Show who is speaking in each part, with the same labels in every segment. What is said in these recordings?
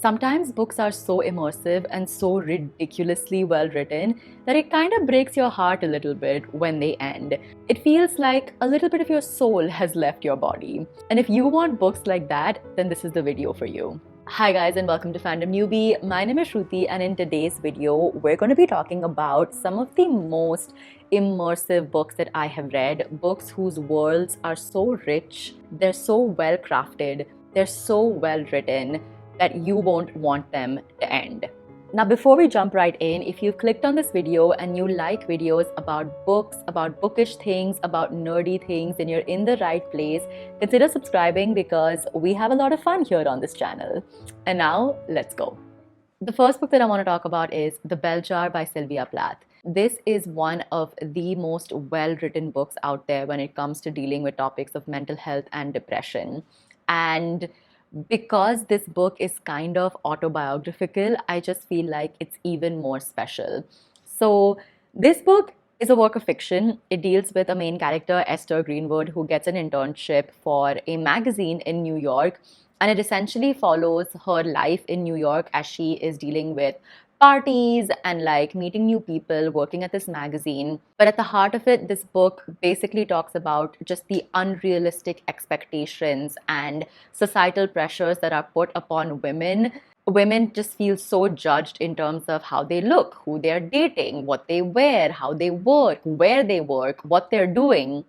Speaker 1: Sometimes books are so immersive and so ridiculously well written that it kind of breaks your heart a little bit when they end. It feels like a little bit of your soul has left your body. And if you want books like that, then this is the video for you. Hi guys, and welcome to Fandom Newbie. My name is Shruti, and in today's video, we're going to be talking about some of the most immersive books that I have read. Books whose worlds are so rich, they're so well crafted, they're so well written that you won't want them to end. Now, before we jump right in, if you've clicked on this video and you like videos about books, about bookish things, about nerdy things, then you're in the right place. Consider subscribing because we have a lot of fun here on this channel. And now, let's go. The first book that I want to talk about is The Bell Jar by Sylvia Plath. This is one of the most well-written books out there when it comes to dealing with topics of mental health and depression. And because this book is kind of autobiographical, I just feel like it's even more special. So this book is a work of fiction. It deals with a main character, Esther Greenwood, who gets an internship for a magazine in New York. And it essentially follows her life in New York as she is dealing with parties and like meeting new people, working at this magazine. But at the heart of it, this book basically talks about just the unrealistic expectations and societal pressures that are put upon women. Women just feel so judged in terms of how they look, who they're dating, what they wear, how they work, where they work, what they're doing.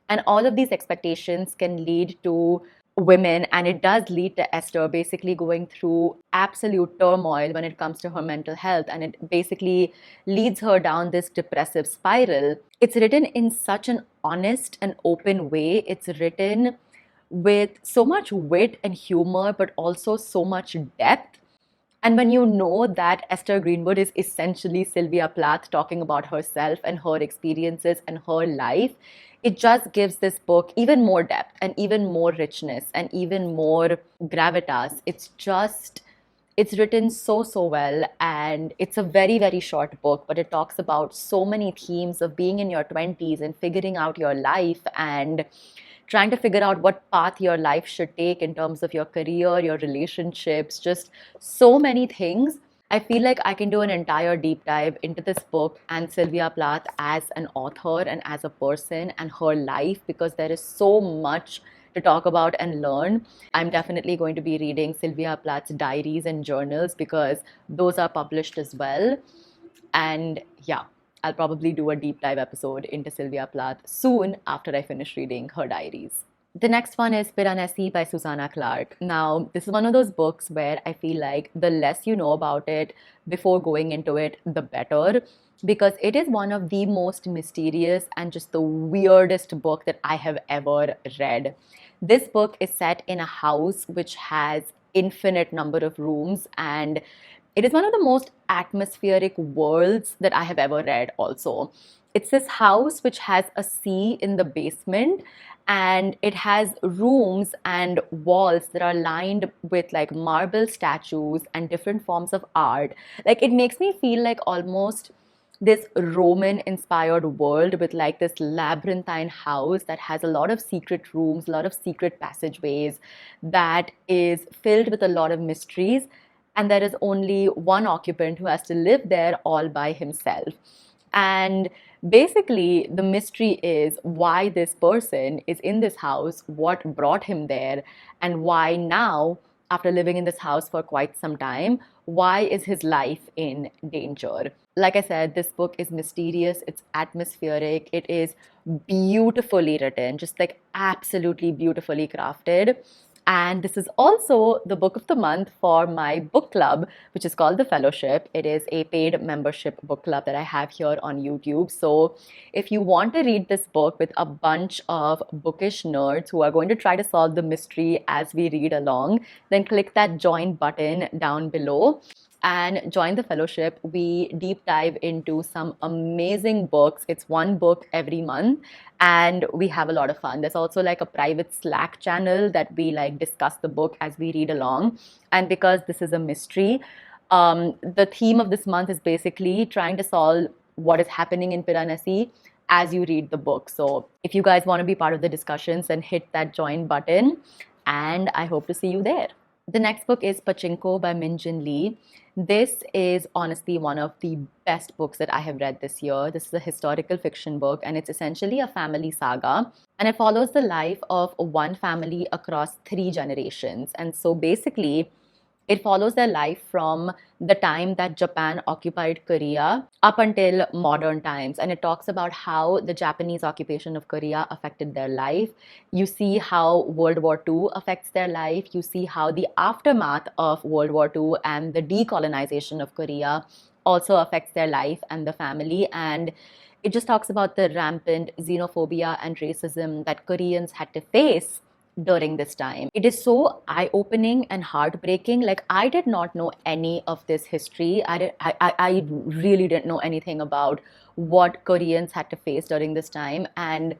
Speaker 1: And all of these expectations can lead to women, and it does lead to Esther basically going through absolute turmoil when it comes to her mental health, and it basically leads her down this depressive spiral. It's written in such an honest and open way. It's written with so much wit and humor, but also so much depth. And when you know that Esther Greenwood is essentially Sylvia Plath talking about herself and her experiences and her life, it just gives this book even more depth and even more richness and even more gravitas. It's written so well, and it's a very short book, but it talks about so many themes of being in your 20s and figuring out your life and trying to figure out what path your life should take in terms of your career, your relationships, just so many things. I feel like I can do an entire deep dive into this book and Sylvia Plath as an author and as a person and her life, because there is so much to talk about and learn. I'm definitely going to be reading Sylvia Plath's diaries and journals because those are published as well. And yeah, I'll probably do a deep dive episode into Sylvia Plath soon after I finish reading her diaries. The next one is Piranesi by Susanna Clarke. Now, this is one of those books where I feel like the less you know about it before going into it, the better, because it is one of the most mysterious and just the weirdest book that I have ever read. This book is set in a house which has infinite number of rooms, and it is one of the most atmospheric worlds that I have ever read also. It's this house which has a sea in the basement, and it has rooms and walls that are lined with like marble statues and different forms of art. Like, it makes me feel like almost this Roman inspired world with like this labyrinthine house that has a lot of secret rooms, a lot of secret passageways, that is filled with a lot of mysteries. And there is only one occupant who has to live there all by himself. And basically, the mystery is why this person is in this house, what brought him there, and why now, after living in this house for quite some time, why is his life in danger? Like I said, this book is mysterious, it's atmospheric, it is beautifully written, just like absolutely beautifully crafted. And this is also the book of the month for my book club, which is called The Fellowship. It is a paid membership book club that I have here on YouTube. So if you want to read this book with a bunch of bookish nerds who are going to try to solve the mystery as we read along, then click that join button down below and join the fellowship. We deep dive into some amazing books. It's one book every month, and we have a lot of fun. There's also like a private Slack channel that we like discuss the book as we read along. And because this is a mystery, the theme of this month is basically trying to solve what is happening in Piranesi as you read the book. So if you guys want to be part of the discussions, then hit that join button, and I hope to see you there. The next book is Pachinko by Min Jin Lee. This is honestly one of the best books that I have read this year. This is a historical fiction book, and it's essentially a family saga. And it follows the life of one family across three generations. And so basically, it follows their life from the time that Japan occupied Korea up until modern times. And it talks about how the Japanese occupation of Korea affected their life. You see how World War II affects their life. You see how the aftermath of World War II and the decolonization of Korea also affects their life and the family. And it just talks about the rampant xenophobia and racism that Koreans had to face during this time. It is so eye-opening and heartbreaking. Like, I did not know any of this history. I really didn't know anything about what Koreans had to face during this time. And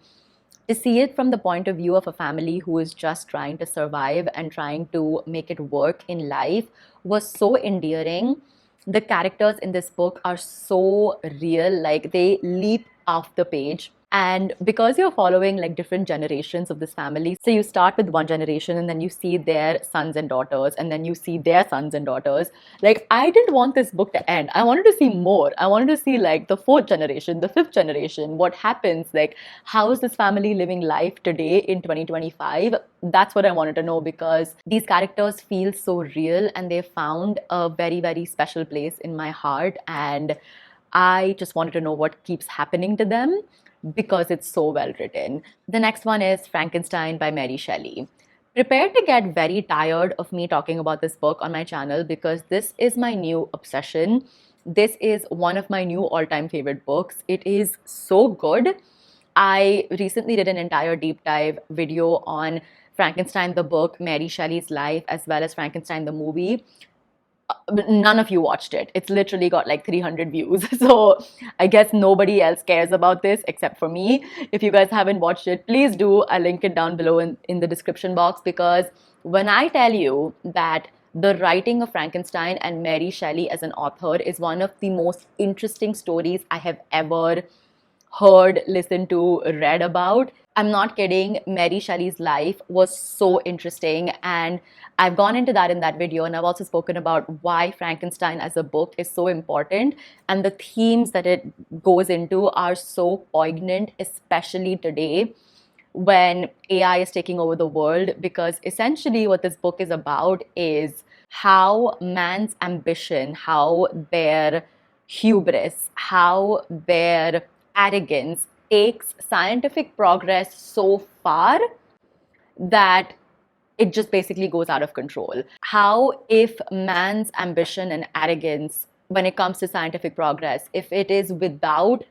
Speaker 1: to see it from the point of view of a family who is just trying to survive and trying to make it work in life was so endearing. The characters in this book are so real, like they leap off the page. And because you're following like different generations of this family, so you start with one generation and then you see their sons and daughters, and then you see their sons and daughters. Like, I didn't want this book to end. I wanted to see more. I wanted to see like the fourth generation, the fifth generation, what happens, like how is this family living life today in 2025? That's what I wanted to know, because these characters feel so real and they found a very, very special place in my heart. And I just wanted to know what keeps happening to them because it's so well written. The next one is Frankenstein by Mary Shelley. Prepare to get very tired of me talking about this book on my channel, because this is my new obsession. This is one of my new all-time favorite books. It is so good. I recently did an entire deep dive video on Frankenstein the book, Mary Shelley's life, as well as Frankenstein the movie. None of you watched it. It's literally got like 300 views. So I guess nobody else cares about this except for me. If you guys haven't watched it, please do. I'll link it down below in the description box, because when I tell you that the writing of Frankenstein and Mary Shelley as an author is one of the most interesting stories I have ever heard, listened to, read about. I'm not kidding. Mary Shelley's life was so interesting, and I've gone into that in that video, and I've also spoken about why Frankenstein as a book is so important, and the themes that it goes into are so poignant, especially today when AI is taking over the world, because essentially what this book is about is how man's ambition, how their hubris, how their arrogance takes scientific progress so far that it just basically goes out of control. How, if man's ambition and arrogance when it comes to scientific progress, if it is without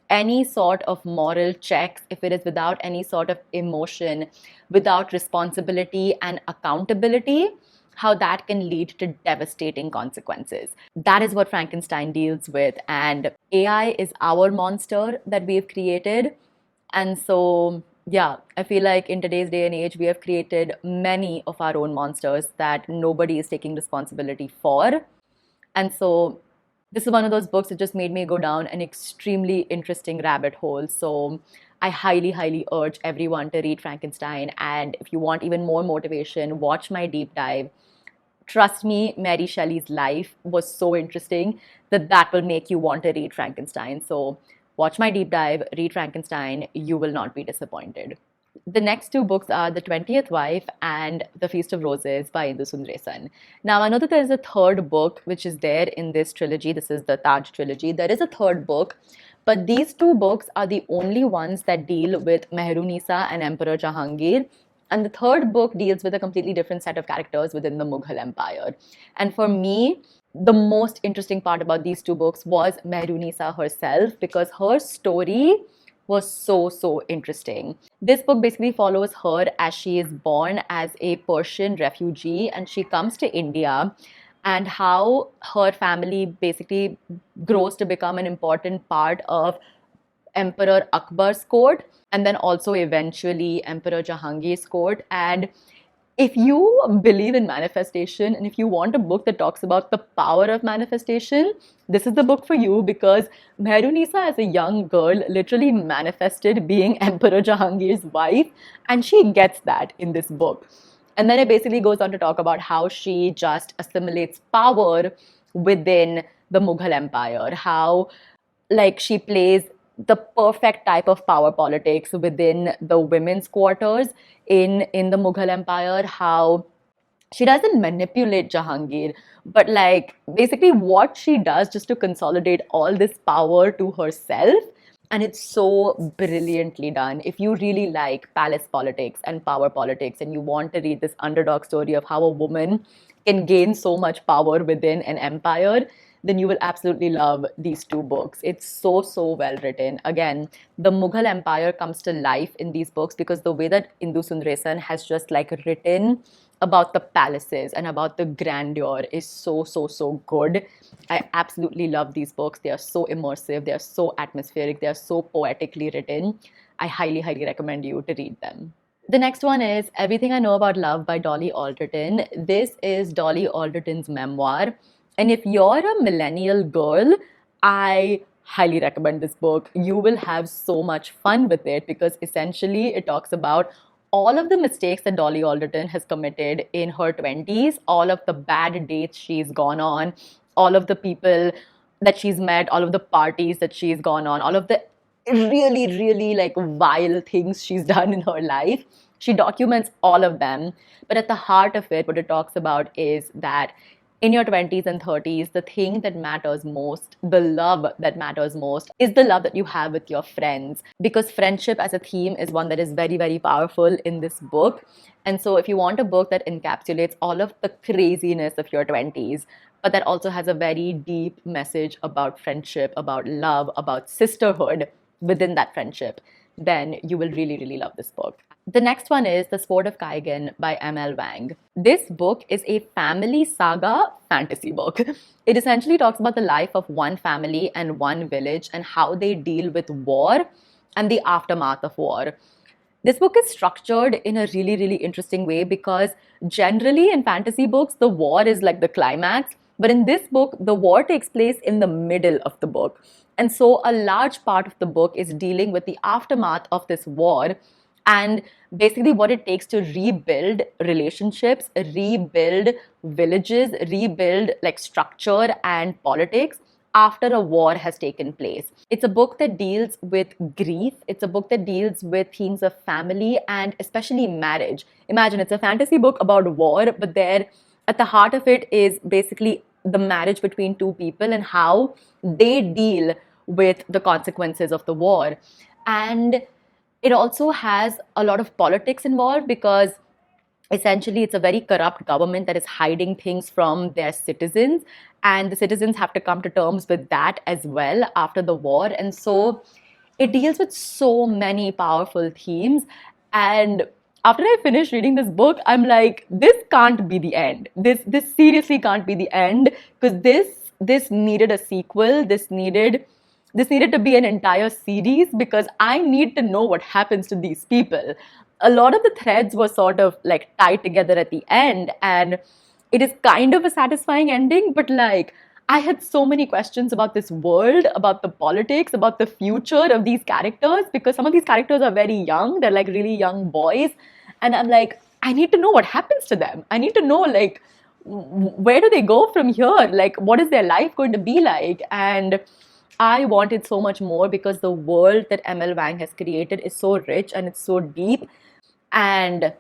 Speaker 1: any sort of moral checks, if it is without any sort of emotion, without responsibility and accountability, how that can lead to devastating consequences. That is what Frankenstein deals with. And AI is our monster that we've created. And so, yeah, I feel like in today's day and age, we have created many of our own monsters that nobody is taking responsibility for. And so this is one of those books that just made me go down an extremely interesting rabbit hole. So I highly, highly urge everyone to read Frankenstein. And if you want even more motivation, watch my deep dive. Trust me, Mary Shelley's life was so interesting that that will make you want to read Frankenstein. So watch my deep dive, read Frankenstein, you will not be disappointed. The next two books are The 20th Wife and The Feast of Roses by Indu Sundaresan. Now, I know that there is a third book which is there in this trilogy. This is the Taj trilogy. There is a third book, but these two books are the only ones that deal with Mehrunisa and Emperor Jahangir. And the third book deals with a completely different set of characters within the Mughal Empire. And for me, the most interesting part about these two books was Mehrunisa herself, because her story was so interesting. This book basically follows her as she is born as a Persian refugee and she comes to India, and how her family basically grows to become an important part of Emperor Akbar's court, and then also eventually Emperor Jahangir's court. And if you believe in manifestation and if you want a book that talks about the power of manifestation, this is the book for you, because Mehrunisa as a young girl literally manifested being Emperor Jahangir's wife, and she gets that in this book. And then it basically goes on to talk about how she just assimilates power within the Mughal Empire, how like she plays the perfect type of power politics within the women's quarters in the Mughal Empire, how she doesn't manipulate Jahangir, but like basically what she does just to consolidate all this power to herself. And it's so brilliantly done. If you really like palace politics and power politics and you want to read this underdog story of how a woman can gain so much power within an empire, then you will absolutely love these two books. It's so, so well written. Again, the Mughal Empire comes to life in these books because the way that Indu Sundaresan has just like written about the palaces and about the grandeur is so, so, so good. I absolutely love these books. They are so immersive, they are so atmospheric, they are so poetically written. I highly, highly recommend you to read them. The next one is Everything I Know About Love by Dolly Alderton. This is Dolly Alderton's memoir. And if you're a millennial girl, I highly recommend this book. You will have so much fun with it because essentially it talks about all of the mistakes that Dolly Alderton has committed in her 20s, all of the bad dates she's gone on, all of the people that she's met, all of the parties that she's gone on, all of the really, really like vile things she's done in her life. She documents all of them. But at the heart of it, what it talks about is that in your 20s and 30s, the thing that matters most, the love that matters most, is the love that you have with your friends. Because friendship as a theme is one that is very, very powerful in this book. And so, if you want a book that encapsulates all of the craziness of your 20s, but that also has a very deep message about friendship, about love, about sisterhood within that friendship, then you will really, really love this book. The next one is The Sword of Kaigan by M.L. Wang. This book is a family saga fantasy book. It essentially talks about the life of one family and one village and how they deal with war and the aftermath of war. This book is structured in a really, really interesting way because generally in fantasy books, the war is like the climax. But in this book, the war takes place in the middle of the book. And so a large part of the book is dealing with the aftermath of this war and basically what it takes to rebuild relationships, rebuild villages, rebuild like structure and politics after a war has taken place. It's a book that deals with grief. It's a book that deals with themes of family and especially marriage. Imagine it's a fantasy book about war, but there at the heart of it is basically the marriage between two people and how they deal with the consequences of the war. And it also has a lot of politics involved because essentially it's a very corrupt government that is hiding things from their citizens, and the citizens have to come to terms with that as well after the war. And so it deals with so many powerful themes. And after I finished reading this book, I'm like, this can't be the end. This seriously can't be the end because this needed a sequel. This needed to be an entire series because I need to know what happens to these people. A lot of the threads were sort of like tied together at the end, and it is kind of a satisfying ending, but like I had so many questions about this world, about the politics, about the future of these characters because some of these characters are very young. They're like really young boys. And I'm like, I need to know what happens to them. I need to know like where do they go from here? Like what is their life going to be like? And I wanted so much more because the world that M.L. Wang has created is so rich and it's so deep. And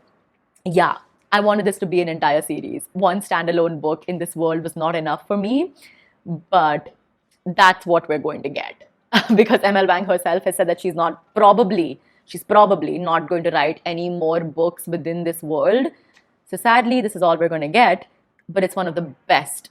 Speaker 1: yeah, I wanted this to be an entire series. One standalone book in this world was not enough for me, but that's what we're going to get. Because M.L. Wang herself has said that she's probably not going to write any more books within this world. So sadly, this is all we're going to get. But it's one of the best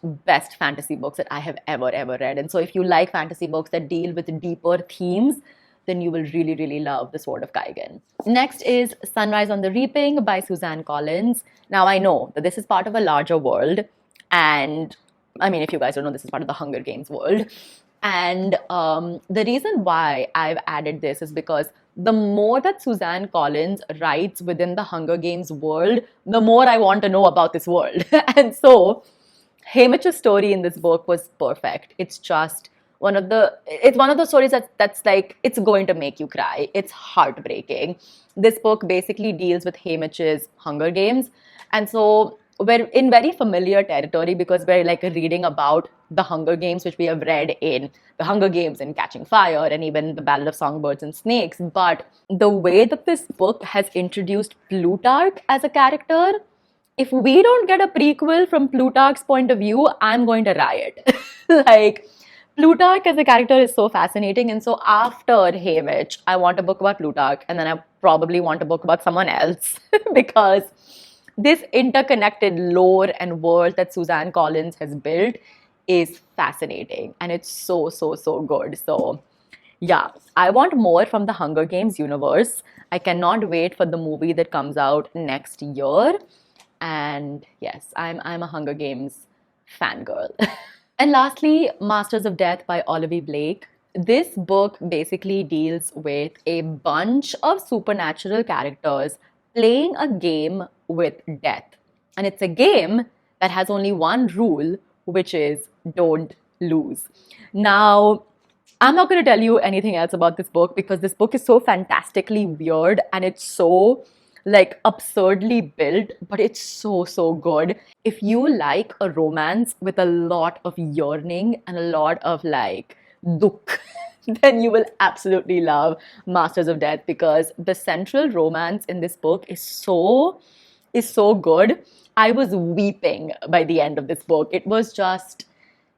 Speaker 1: fantasy books that I have ever read. And so if you like fantasy books that deal with deeper themes, then you will really, really love The Sword of Kaigan. Next is Sunrise on the Reaping by Suzanne Collins. Now I know that this is part of a larger world. And I mean, if you guys don't know, this is part of the Hunger Games world. And the reason why I've added this is because the more that Suzanne Collins writes within the Hunger Games world, the more I want to know about this world. And so Haymitch's story in this book was perfect. It's just it's one of those stories that's like, it's going to make you cry. It's heartbreaking. This book basically deals with Haymitch's Hunger Games. And so we're in very familiar territory because we're like reading about the Hunger Games, which we have read in The Hunger Games and Catching Fire and even The Ballad of Songbirds and Snakes. But the way that this book has introduced Plutarch as a character, if we don't get a prequel from Plutarch's point of view, I'm going to riot. Like, Plutarch as a character is so fascinating. And so after Haymitch, I want a book about Plutarch, and then I probably want a book about someone else because this interconnected lore and world that Suzanne Collins has built is fascinating, and it's so, so, so good. So yeah, I want more from the Hunger Games universe. I cannot wait for the movie that comes out next year. And yes, I'm a Hunger Games fangirl. And lastly, Masters of Death by Olivia Blake. This book basically deals with a bunch of supernatural characters playing a game with death. And it's a game that has only one rule, which is don't lose. Now, I'm not going to tell you anything else about this book because this book is so fantastically weird and it's so like absurdly built, but it's so, so good. If you like a romance with a lot of yearning and a lot of like dukh, then you will absolutely love Masters of Death because the central romance in this book is so good. I was weeping by the end of this book. It was just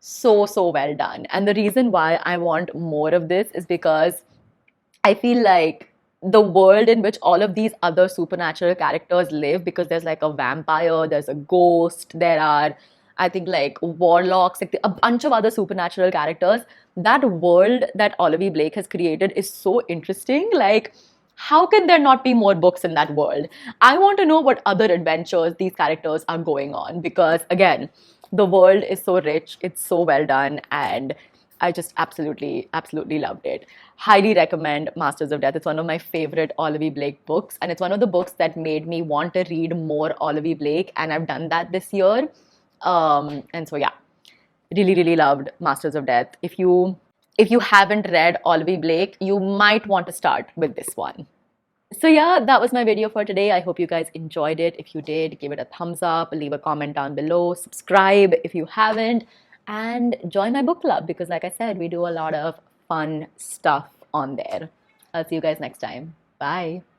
Speaker 1: so, so well done. And the reason why I want more of this is because I feel like the world in which all of these other supernatural characters live, because there's like a vampire, there's a ghost, there are, I think, like warlocks, like a bunch of other supernatural characters. That world that Olivia Blake has created is so interesting. Like, how can there not be more books in that world? I want to know what other adventures these characters are going on because, again, the world is so rich, it's so well done, and I just absolutely, absolutely loved it. Highly recommend Masters of Death. It's one of my favorite Olivia Blake books, and it's one of the books that made me want to read more Olivia Blake, and I've done that this year. And so yeah, really, really loved Masters of Death. If you haven't read Olivia Blake, you might want to start with this one. So yeah, that was my video for today. I hope you guys enjoyed it. If you did, give it a thumbs up, leave a comment down below, subscribe if you haven't, and join my book club because like I said, we do a lot of fun stuff on there. I'll see you guys next time. Bye.